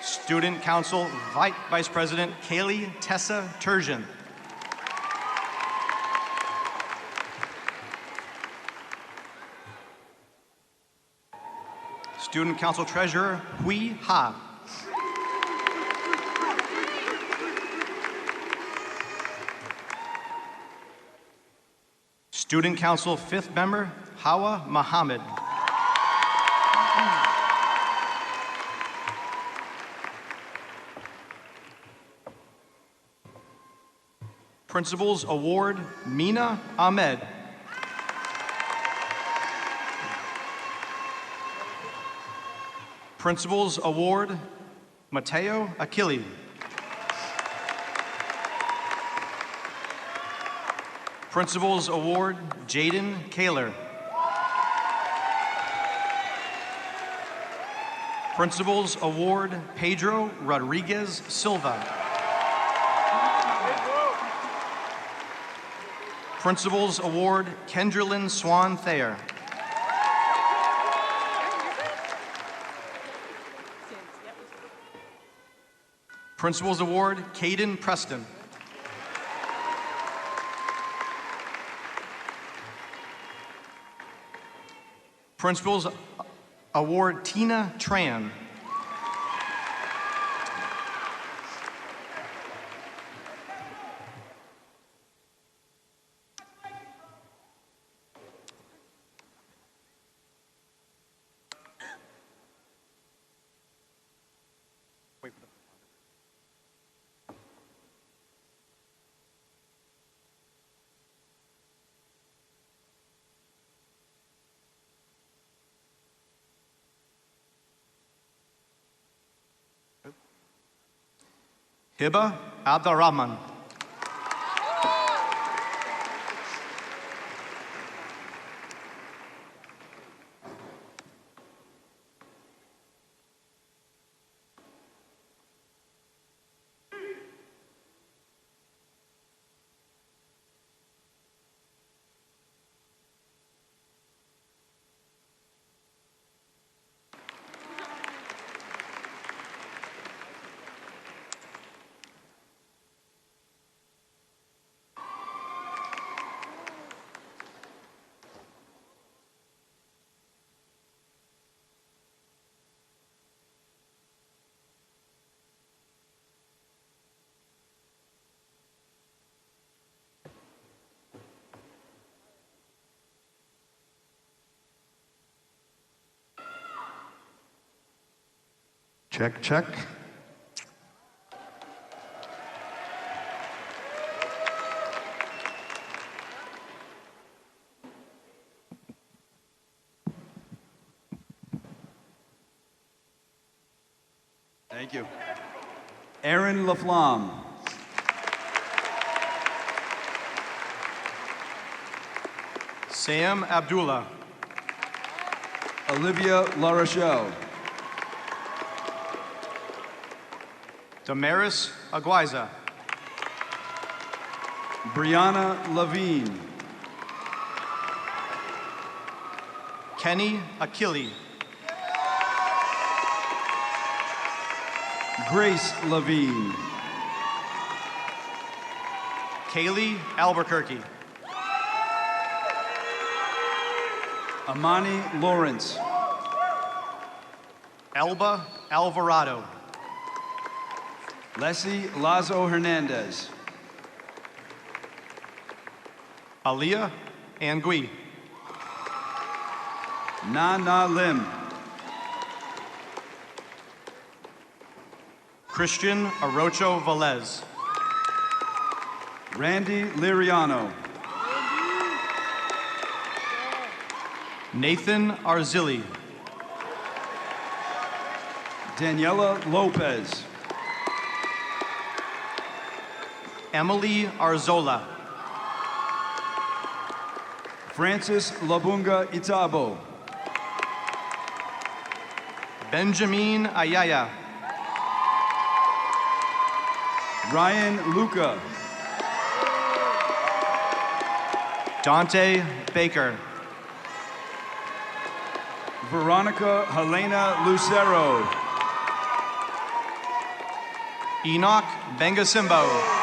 Student Council Vice President, Kaylee Tessa Turgeon. Student Council Treasurer, Hui Ha. Student Council 5th Member, Hawa Muhammad. Principals Award, Mina Ahmed. Principals Award, Mateo Achille. Principals Award, Jaden Kaler. Principals Award, Pedro Rodriguez Silva. Principals Award, Kendrelyn Swan Thayer. Principals Award, Caden Preston. Principals Award, Tina Tran. Hiba Abdurrahman. Check, check. Thank you. Aaron Laflamme. Sam Abdullah. Olivia La Rochelle. Damaris Aguiza. Brianna Levine. Kenny Achille. Grace Levine. Kaylee Albuquerque. Amani Lawrence. Elba Alvarado. Leslie Lazo Hernandez. Aliyah Angui. Na Lim. Christian Arocho Velez. Randy Liriano. Nathan Arzilli. Daniela Lopez. Emily Arzola. Francis Labunga Itabo. Benjamin Ayaya. Ryan Luca. Dante Baker. Veronica Helena Lucero. Enoch Bengasimbo.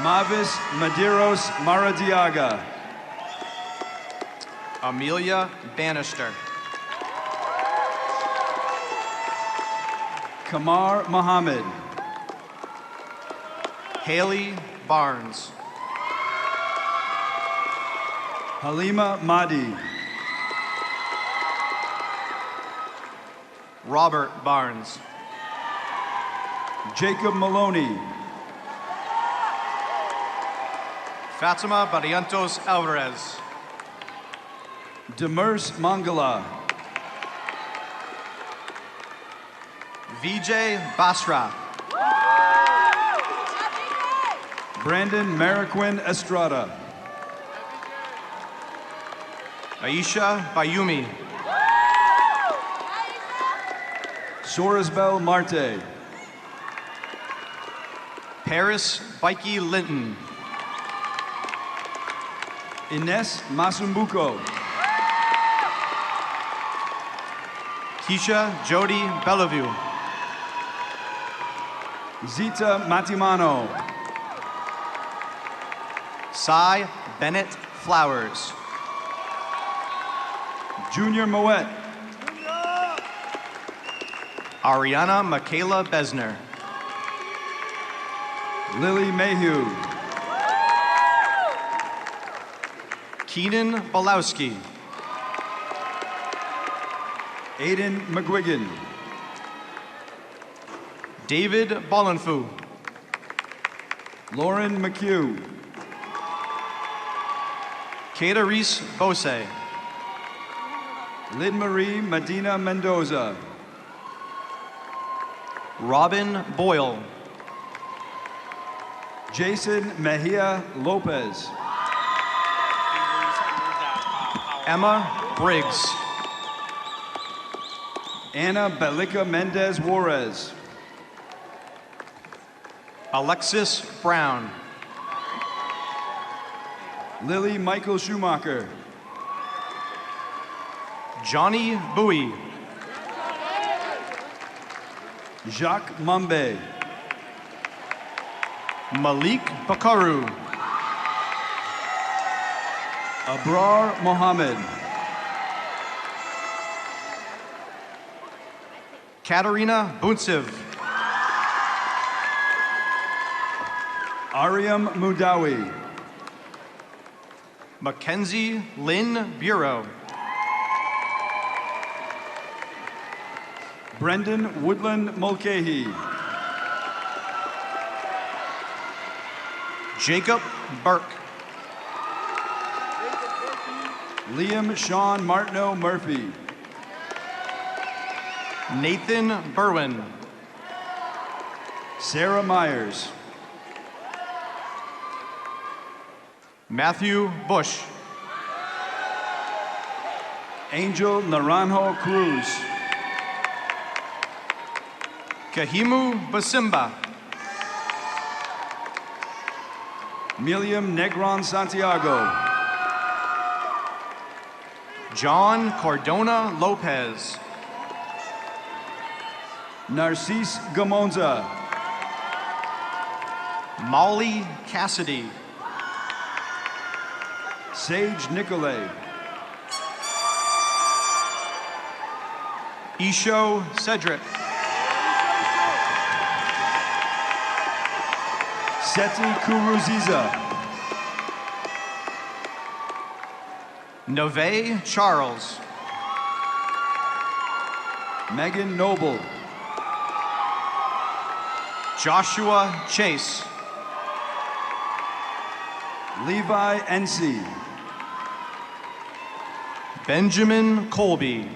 Mavis Medeiros Maradiaga. Amelia Bannister. Kamar Mohammed. Haley Barnes. Halima Mahdi. Robert Barnes. Jacob Maloney. Fatima Barrientos Alvarez. Demers Mangala. Vijay Basra. Brandon Mariquin Estrada. Aisha Bayumi. Sorisbel Marte. Paris Bikey Linton. Ines Masumbuko. Keisha Jody Bellevue. Zita Matimano. Cy Bennett Flowers. Junior Moet. Ariana Michaela Besner. Lily Mayhew. Keenan Balowski. Aiden McGuigan. David Bollenfu. Lauren McHugh. Kata Reese Bose. Lynn Marie Medina Mendoza. Robin Boyle. Jason Mejia Lopez. Emma Briggs. Anna Belica Mendez Juarez. Alexis Brown. Lily Michael Schumacher. Johnny Bowie. Jacques Mambe. Malik Bakaru. Abrar Mohammed. Katerina Buntsev. Ariam Mudawi. Mackenzie Lynn Bureau. Brendan Woodland Mulcahy. Jacob Burke. Liam Sean Martineau Murphy. Nathan Berwin. Sarah Myers. Matthew Bush. Angel Naranjo Cruz. Kahimu Basimba. Miliam Negron Santiago. John Cordona Lopez. Narcisse Gamonza. Molly Cassidy. Sage Nicolay. Isho Cedric. Seti Kuruziza. Neve Charles. Megan Noble. Joshua Chase. Levi Ensi. Benjamin Colby.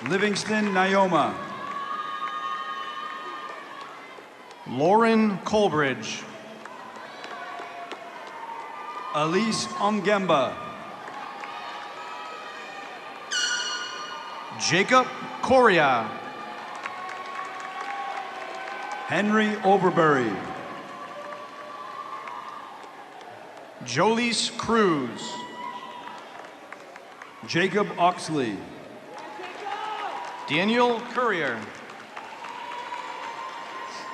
Livingston Naoma. Lauren Colbridge. Elise Ongemba. Jacob Coria. Henry Overbury. Jolise Cruz. Jacob Oxley. Daniel Courier.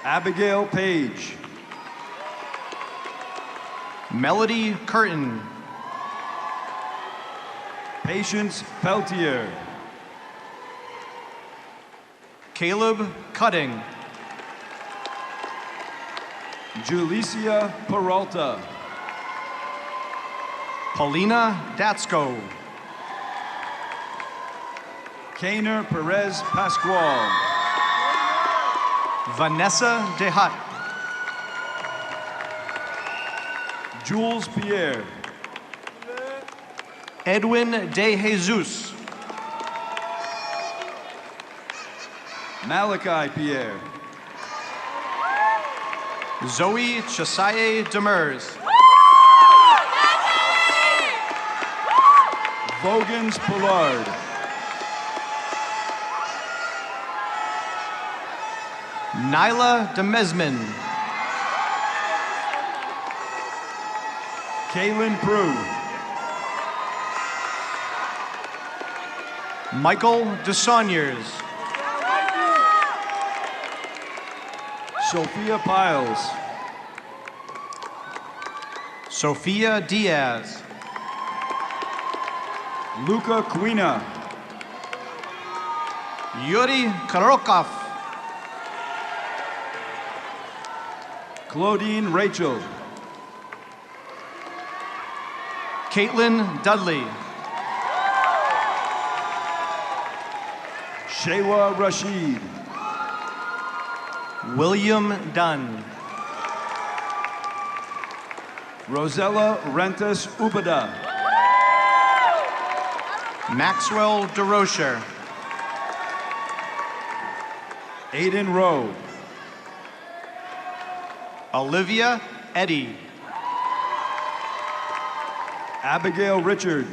Abigail Page. Melody Curtin. Patience Peltier. Caleb Cutting. Julicia Peralta. Paulina Datsko. Kainer Perez Pascual. Vanessa DeHut. Jules Pierre. Edwin De Jesus. Malachi Pierre. Zoe Chasaye Demers. Vogans Pollard. Nyla Demesmin. Kaylin Prue. Michael DeSauniers. Sophia Piles. Sophia Diaz. Luca Quina. Yuri Karokov. Claudine Rachel. Caitlin Dudley. Shewa Rashid. William Dunn. Rosella Rentas Ubada. Maxwell DeRocher. Aiden Rowe. Olivia Eddy. Abigail Richard.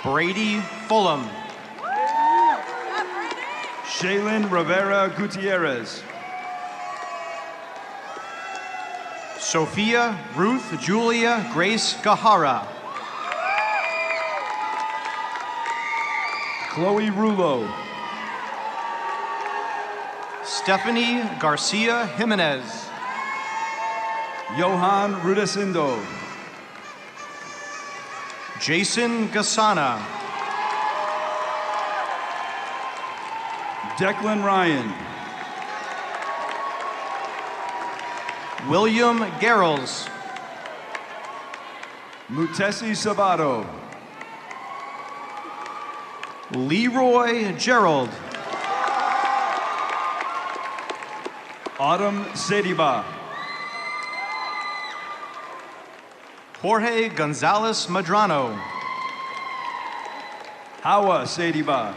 Brady Fulham. Shaylin Rivera Gutierrez. Sophia Ruth Julia Grace Gahara. Chloe Rulo. Stephanie Garcia Jimenez. Johan Rudecindo. Jason Gasana. Declan Ryan. William Garrels. Mutesi Sabato. Leroy Gerald. Autumn Sediba. Jorge Gonzalez Madrano. Hawa Sediba.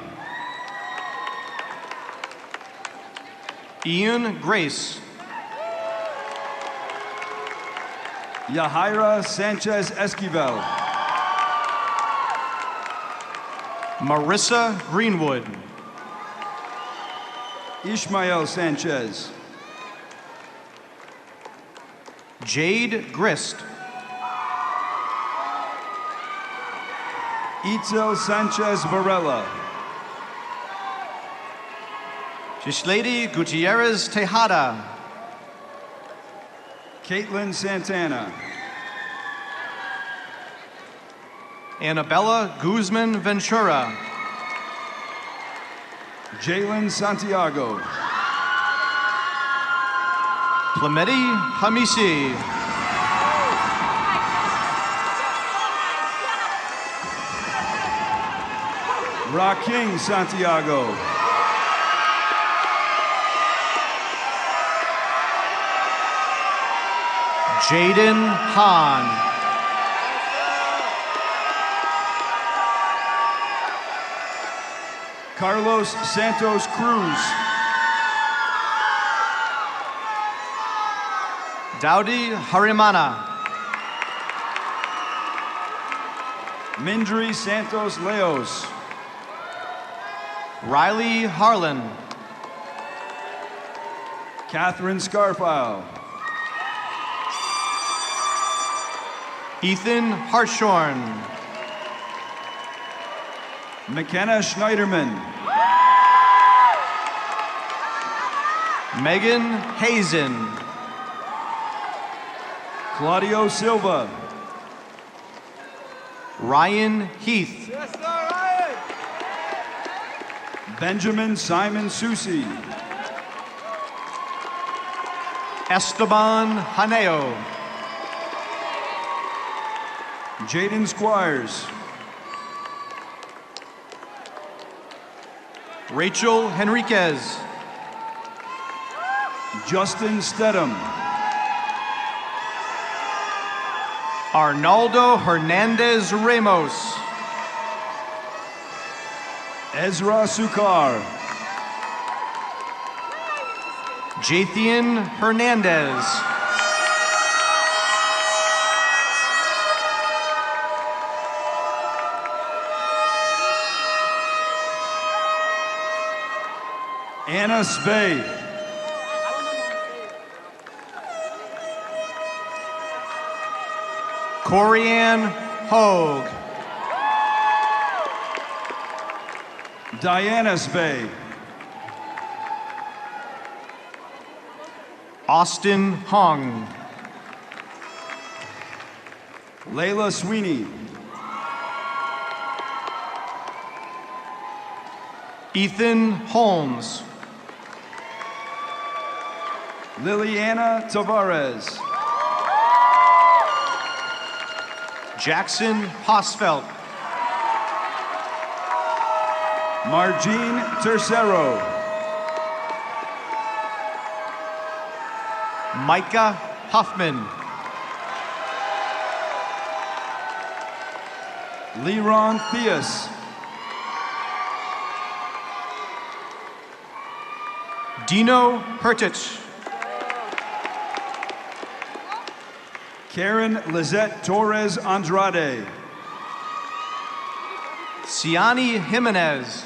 Ian Grace. Yahaira Sanchez Esquivel. Marissa Greenwood. Ishmael Sanchez. Jade Grist. Itzel Sanchez Varela. Gishlady Gutierrez Tejada. Caitlin Santana. Annabella Guzman Ventura. Jalen Santiago. Plamedi Hamisi. Raking Santiago. Jaden Hahn. Carlos Santos Cruz. Dowdy Harimana. Mindri Santos Leos. Riley Harlan. Catherine Scarfile. Ethan Hartshorn. McKenna Schneiderman. Megan Hazen. Claudio Silva. Ryan Heath. Benjamin Simon Susi. Esteban Haneo. Jaden Squires. Rachel Henriquez. Justin Stedham. Arnaldo Hernandez Ramos. Ezra Sukar. Jathian Hernandez. Anna Spade. Corianne Hogue. Diana Spade. Austin Hong. Layla Sweeney. Ethan Holmes. Liliana Tavares. Jackson Hosfeld. Margine Tercero. Micah Huffman. Leron Theus. Dino Hertich. Karen Lizette Torres Andrade. Ciani Jimenez.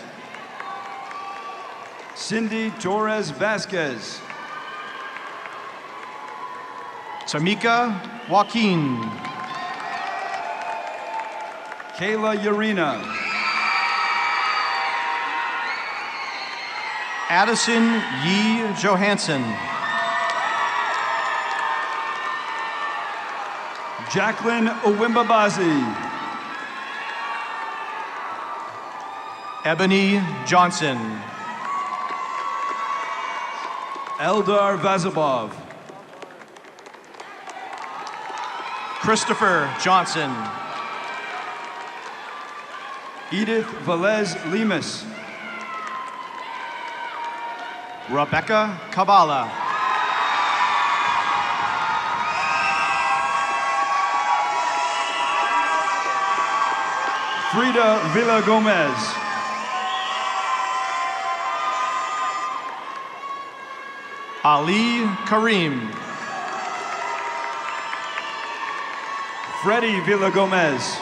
Cindy Torres Vasquez. Tamika Joaquin. Kayla Urena. Addison Yee Johansson. Jacqueline Owimbabazi. Ebony Johnson. Eldar Vazabov. Christopher Johnson. Edith Velez Lemus. Rebecca Cabala. Frida Villa Gomez. Ali Karim. Freddie Villa Gomez.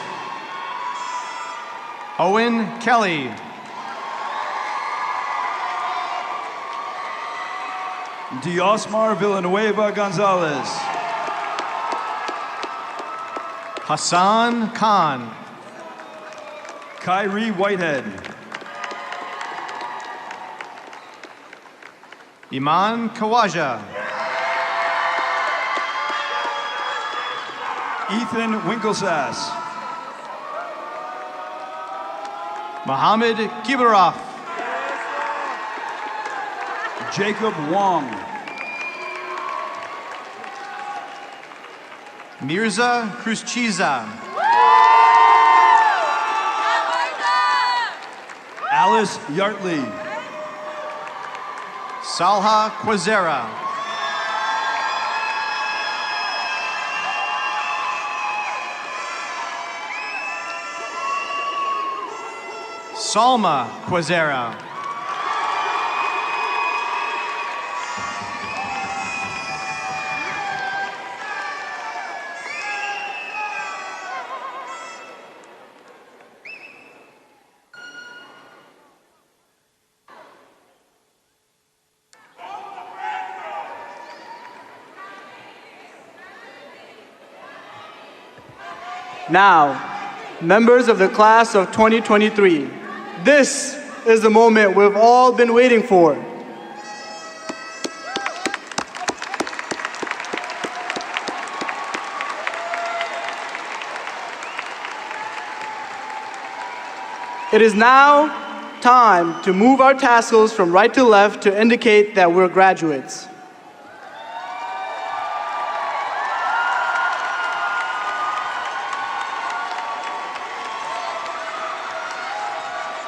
Owen Kelly. Diosmar Villanueva Gonzalez. Hassan Khan. Kyrie Whitehead. Iman Kawaja. Ethan Winklesass. Mohammed Kibarov. Jacob Wong. Mirza Kruzchiza. Alice Yartley. Salha Quazera. Salma Quazera. Now, members of the class of 2023, this is the moment we've all been waiting for. It is now time to move our tassels from right to left to indicate that we're graduates.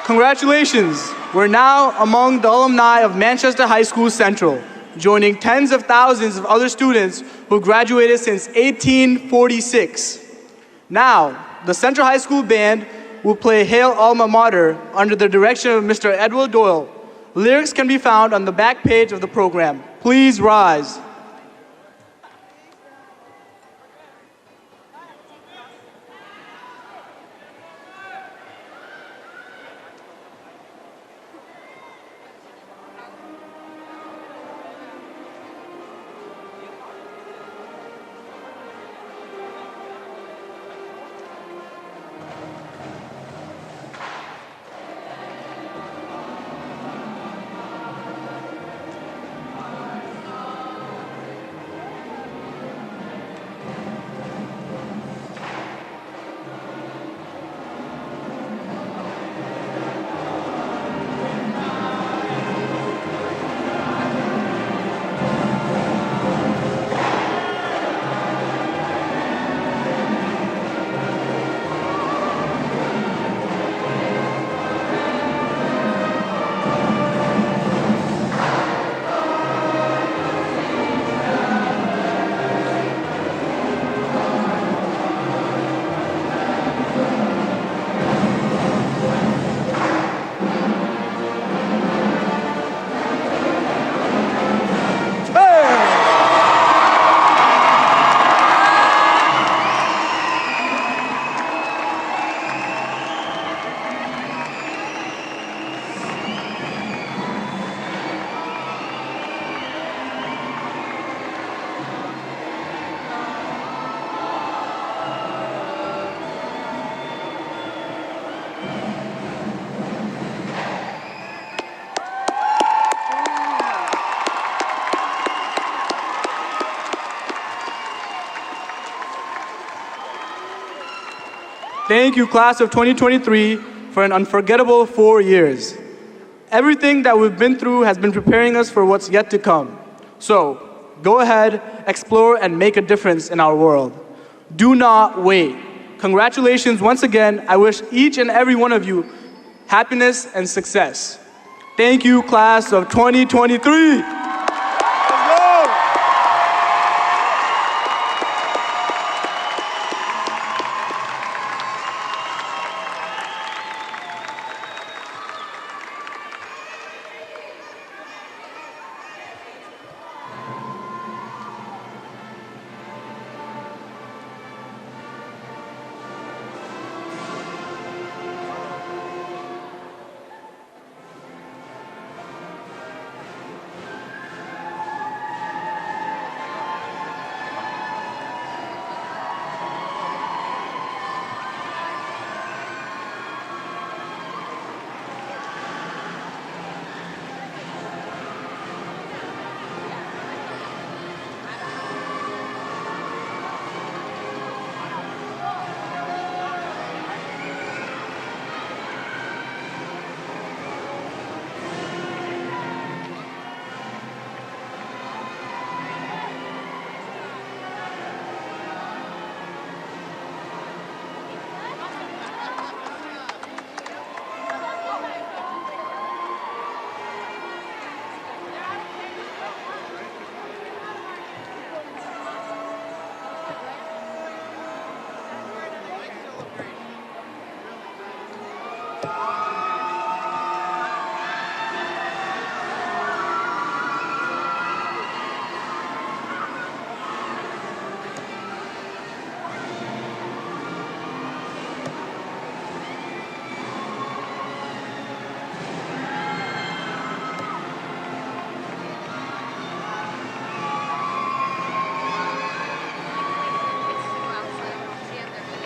Congratulations! We're now among the alumni of Manchester High School Central, joining tens of thousands of other students who graduated since 1846. Now, the Central High School Band will play Hail Alma Mater under the direction of Mr. Edward Doyle. Lyrics can be found on the back page of the program. Please rise. Thank you, class of 2023, for an unforgettable 4 years. Everything that we've been through has been preparing us for what's yet to come. So, go ahead, explore, and make a difference in our world. Do not wait. Congratulations once again. I wish each and every one of you happiness and success. Thank you, class of 2023.